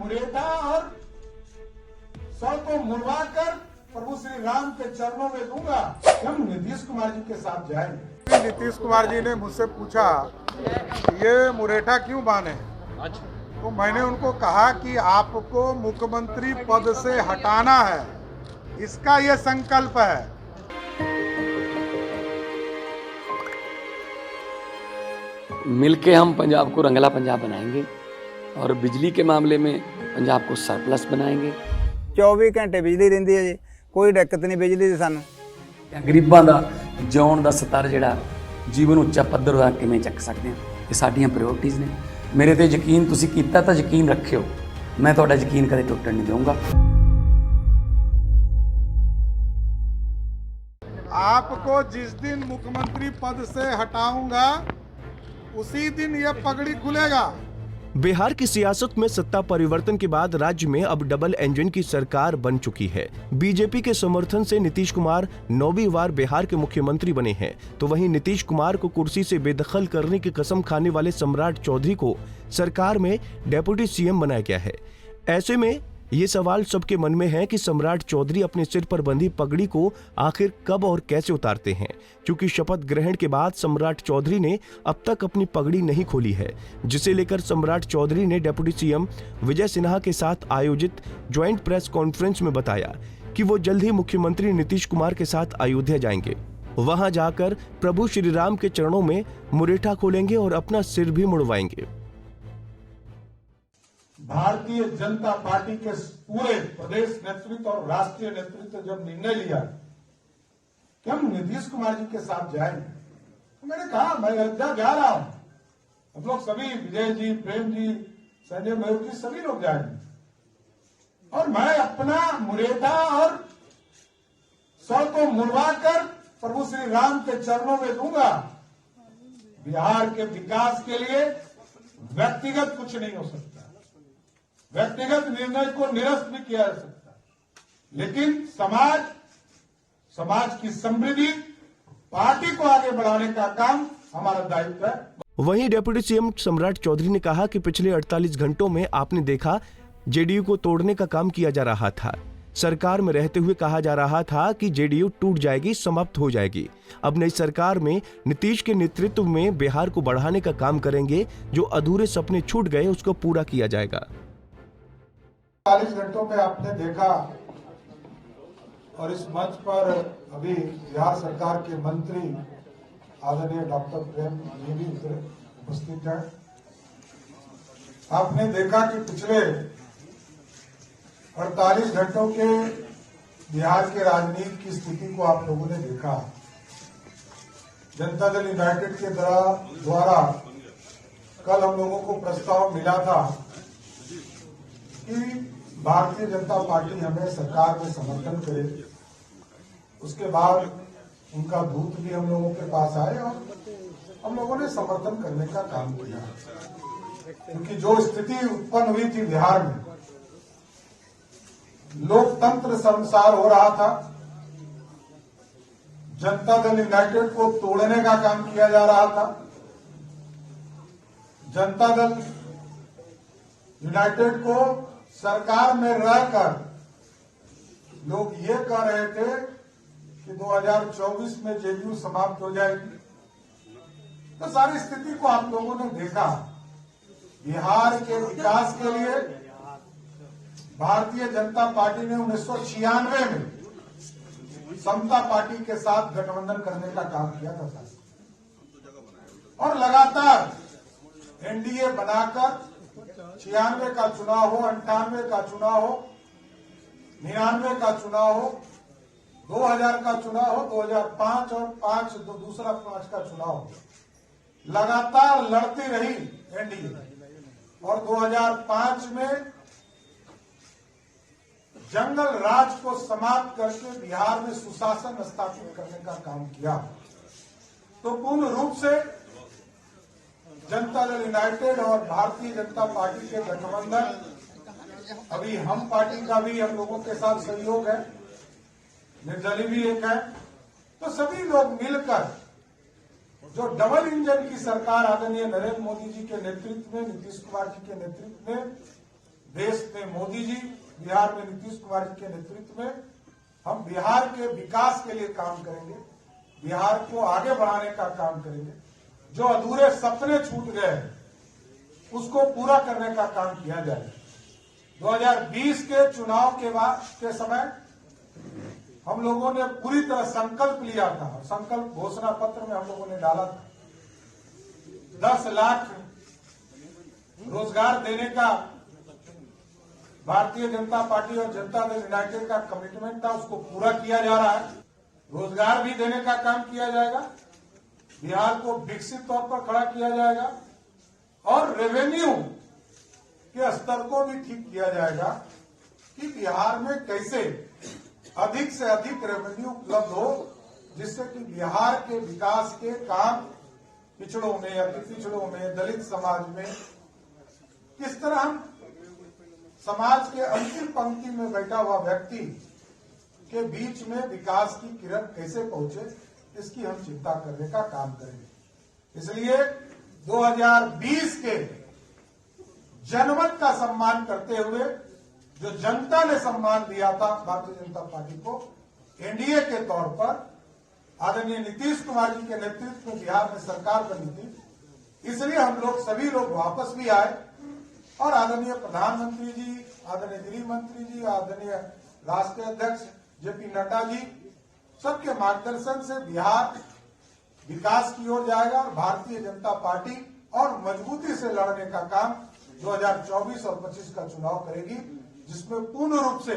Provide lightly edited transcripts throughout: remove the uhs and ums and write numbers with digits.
मुरेठा और सौ को मुड़वाकर प्रभु श्री राम के चरणों में दूंगा। हम नीतीश कुमार जी के साथ जाएंगे। नीतीश कुमार जी ने मुझसे पूछा ये मुरेठा क्यों बांधे, तो मैंने उनको कहा कि आपको मुख्यमंत्री पद से हटाना है, इसका ये संकल्प है। मिलके हम पंजाब को रंगला पंजाब बनाएंगे और बिजली के मामले में पंजाब को सरप्लस बनाएंगे। 24 घंटे बिजली रहिंदी है जी, कोई दिक्कत नहीं बिजली दी सानू। गरीबां दा जिउण दा स्तर जिहड़ा जीवन उच्चा पੱਧਰ दा किवें ਚੱਕ ਸਕਦੇ ਹਾਂ, ਇਹ ਸਾਡੀਆਂ ਪ੍ਰਾਇੋਰਟੀਜ਼ ਨੇ। ਮੇਰੇ ਤੇ ਯਕੀਨ ਤੁਸੀਂ ਕੀਤਾ ਤਾਂ ਯਕੀਨ ਰੱਖਿਓ, ਮੈਂ ਤੁਹਾਡਾ ਯਕੀਨ ਕਦੇ ਟੁੱਟਣ ਨਹੀਂ ਦਊਂਗਾ। आपको जिस दिन मुख्यमंत्री पद से हटाऊंगा उसी दिन ये पगड़ी खुलेगा। बिहार की सियासत में सत्ता परिवर्तन के बाद राज्य में अब डबल इंजन की सरकार बन चुकी है। बीजेपी के समर्थन से नीतीश कुमार 9वीं बार बिहार के मुख्यमंत्री बने हैं, तो वहीं नीतीश कुमार को कुर्सी से बेदखल करने की कसम खाने वाले सम्राट चौधरी को सरकार में डेप्यूटी सीएम बनाया गया है। ऐसे में ये सवाल सबके मन में है कि सम्राट चौधरी अपने सिर पर बंधी पगड़ी को आखिर कब और कैसे उतारते हैं, क्योंकि शपथ ग्रहण के बाद सम्राट चौधरी ने अब तक अपनी पगड़ी नहीं खोली है, जिसे लेकर सम्राट चौधरी ने डिप्टी सीएम विजय सिन्हा के साथ आयोजित ज्वाइंट प्रेस कॉन्फ्रेंस में बताया कि वो जल्द ही मुख्यमंत्री नीतीश कुमार के साथ अयोध्या जाएंगे। वहां जाकर प्रभु श्री राम के चरणों में मुरेठा खोलेंगे और अपना सिर भी मुड़वाएंगे। भारतीय जनता पार्टी के पूरे प्रदेश नेतृत्व और राष्ट्रीय नेतृत्व जब निर्णय लिया कि हम नीतीश कुमार जी के साथ जाएंगे, तो मैंने कहा मैं अयोध्या जा रहा हूं, हम लोग सभी विजय जी, प्रेम जी, संजय मयूर जी सभी लोग जाएंगे और मैं अपना मुरेठा और सौ को मुड़वाकर प्रभु श्री राम के चरणों में दूंगा। बिहार के विकास के लिए व्यक्तिगत कुछ नहीं हो सकता, व्यक्तिगत निर्णय को निरस्त भी किया जा सकता, लेकिन समाज की समृद्धि, पार्टी को आगे बढ़ाने का काम हमारा दायित्व है। वहीं डिप्टी सीएम सम्राट चौधरी ने कहा कि पिछले 48 घंटों में आपने देखा जेडीयू को तोड़ने का काम किया जा रहा था। सरकार में रहते हुए कहा जा रहा था कि जेडीयू टूट जाएगी, समाप्त हो जाएगी। अब नई सरकार में नीतीश के नेतृत्व में बिहार को बढ़ाने का काम करेंगे। जो अधूरे सपने छूट गए उसको पूरा किया जाएगा। 40 घंटों में आपने देखा और इस मंच पर अभी बिहार सरकार के मंत्री आदरणीय डॉक्टर प्रेम जी भी उपस्थित हैं। आपने देखा कि पिछले 48 घंटों के बिहार के राजनीति की स्थिति को आप लोगों ने देखा। जनता दल यूनाइटेड के द्वारा कल हम लोगों को प्रस्ताव मिला था कि भारतीय जनता पार्टी हमें सरकार में समर्थन करे। उसके बाद उनका दूत भी हम लोगों के पास आए और हम लोगों ने समर्थन करने का काम किया, क्योंकि जो स्थिति उत्पन्न हुई थी बिहार में, लोकतंत्र संसार हो रहा था, जनता दल यूनाइटेड को तोड़ने का काम किया जा रहा था। जनता दल यूनाइटेड को सरकार में रहकर लोग ये कह रहे थे कि 2024 में जेडीयू समाप्त हो जाएगी। तो सारी स्थिति को आप लोगों ने देखा। बिहार के विकास के लिए भारतीय जनता पार्टी ने 1996 में समता पार्टी के साथ गठबंधन करने का काम किया था और लगातार एनडीए बनाकर 96 का चुनाव हो, 98 का चुनाव हो, 99 का चुनाव हो, 2000 का चुनाव हो, 2005 और दूसरा 5 का चुनाव हो, लगातार लड़ती रही एनडीए और 2005 में जंगल राज को समाप्त करके बिहार में सुशासन स्थापित करने का काम किया। तो पूर्ण रूप से जनता दल यूनाइटेड और भारतीय जनता पार्टी के गठबंधन, अभी हम पार्टी का भी हम लोगों के साथ सहयोग है, निर्दलीय भी एक है, तो सभी लोग मिलकर जो डबल इंजन की सरकार आदरणीय नरेंद्र मोदी जी के नेतृत्व में, नीतीश कुमार जी के नेतृत्व में देश में मोदी जी, बिहार में नीतीश कुमार जी के नेतृत्व में हम बिहार के विकास के लिए काम करेंगे, बिहार को आगे बढ़ाने का काम करेंगे। जो अधूरे सपने छूट गए हैं उसको पूरा करने का काम किया जाएगा। 2020 के चुनाव के समय हम लोगों ने पूरी तरह संकल्प लिया था, संकल्प घोषणा पत्र में हम लोगों ने डाला था 10 लाख रोजगार देने का भारतीय जनता पार्टी और जनता दल यूनाइटेड का कमिटमेंट था, उसको पूरा किया जा रहा है। रोजगार भी देने का काम किया जाएगा, बिहार को विकसित तौर पर खड़ा किया जाएगा और रेवेन्यू के स्तर को भी ठीक किया जाएगा कि बिहार में कैसे अधिक से अधिक रेवेन्यू उपलब्ध हो, जिससे कि बिहार के विकास के काम पिछड़ों में, अति पिछड़ों में, दलित समाज में किस तरह हम समाज के अंतिम पंक्ति में बैठा हुआ व्यक्ति के बीच में विकास की किरण कैसे पहुंचे, इसकी हम चिंता करने का काम करेंगे। इसलिए 2020 के जनमत का सम्मान करते हुए जो जनता ने सम्मान दिया था भारतीय जनता पार्टी को एनडीए के तौर पर, आदरणीय नीतीश कुमार जी के नेतृत्व में बिहार में सरकार बनी थी, इसलिए हम लोग सभी लोग वापस भी आए और आदरणीय प्रधानमंत्री जी, आदरणीय गृह मंत्री जी, आदरणीय राष्ट्रीय अध्यक्ष जेपी नड्डा जी सबके मार्गदर्शन से बिहार विकास की ओर जाएगा और भारतीय जनता पार्टी और मजबूती से लड़ने का काम 2024 और 25 का चुनाव करेगी, जिसमें पूर्ण रूप से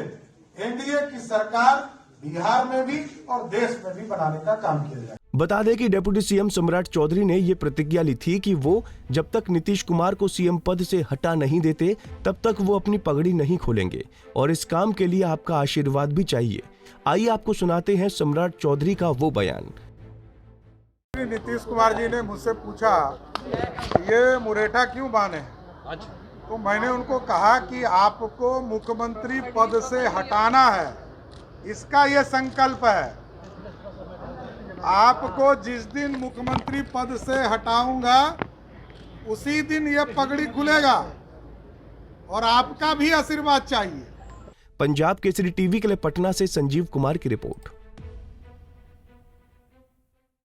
एनडीए की सरकार बिहार में भी और देश में भी बनाने का काम किया जाएगा। बता दें कि डिप्टी सीएम सम्राट चौधरी ने ये प्रतिज्ञा ली थी कि वो जब तक नीतीश कुमार को सीएम पद से हटा नहीं देते तब तक वो अपनी पगड़ी नहीं खोलेंगे और इस काम के लिए आपका आशीर्वाद भी चाहिए। आइए आपको सुनाते हैं सम्राट चौधरी का वो बयान। नीतीश कुमार जी ने मुझसे पूछा ये मुरेठा क्यों बांधे, तो मैंने उनको कहा कि आपको मुख्यमंत्री पद से हटाना है, इसका ये संकल्प है। आपको जिस दिन मुख्यमंत्री पद से हटाऊंगा उसी दिन ये पगड़ी खुलेगा और आपका भी आशीर्वाद चाहिए। पंजाब केसरी टीवी के लिए पटना से संजीव कुमार की रिपोर्ट।